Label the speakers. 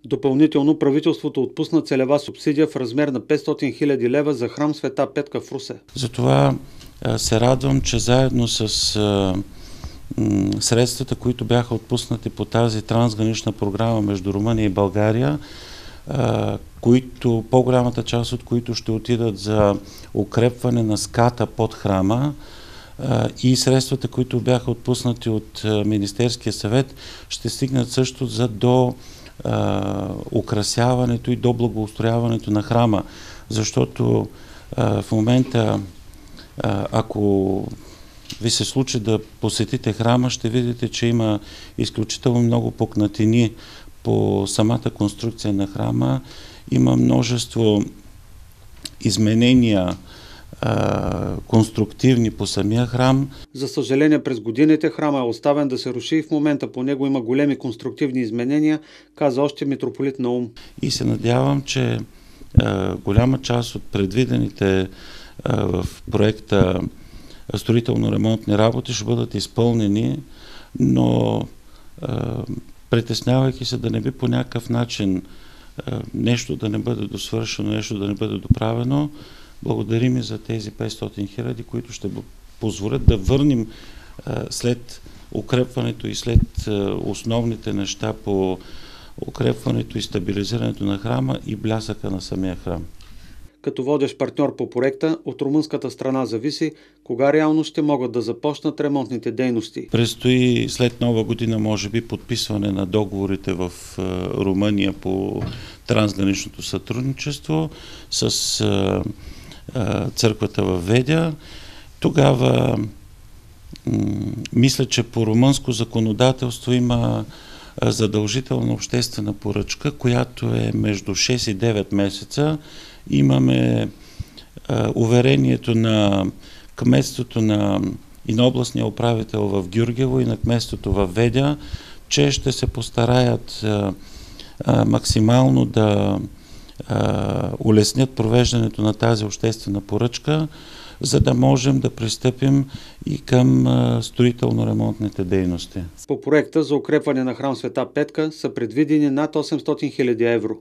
Speaker 1: Допълнително правителството отпусна целева субсидия в размер на 500 000 лева за храм Света Петка в Русе.
Speaker 2: Затова се радвам, че заедно с средствата, които бяха отпуснати по тази трансгранична програма между Румъния и България, по-голямата част от които ще отидат за укрепване на ската под храма, и средствата, които бяха отпуснати от Министерския съвет, ще стигнат също до украсяването и до благоустрояването на храма. Защото в момента, ако ви се случи да посетите храма, ще видите, че има изключително много пукнатини по самата конструкция на храма. Има множество изменения конструктивни по самия храм.
Speaker 1: За съжаление, през годините храма е оставен да се руши и в момента по него има големи конструктивни изменения, каза още митрополит Наум.
Speaker 2: И се надявам, че голяма част от предвидените в проекта строително-ремонтни работи ще бъдат изпълнени, но притеснявайки се да не би по някакъв начин нещо да не бъде досвършено, нещо да не бъде доправено, благодарим и за тези 500 000, които ще позволят да върнем след укрепването и след основните неща по укрепването и стабилизирането на храма и блясъка на самия храм.
Speaker 1: Като водещ партньор по проекта, от румънската страна зависи кога реално ще могат да започнат ремонтните дейности.
Speaker 2: Предстои след Нова година, може би, подписване на договорите в Румъния по трансграничното сътрудничество с църквата във Ведя. Тогава мисля, че по румънско законодателство има задължителна обществена поръчка, която е между 6 и 9 месеца. Имаме уверението на кметството и на областния управител в Гюргево и на кметството в Ведя, че ще се постараят максимално да улеснят провеждането на тази обществена поръчка, за да можем да пристъпим и към строително-ремонтните дейности.
Speaker 1: По проекта за укрепване на храм Света Петка са предвидени над 800 000 евро.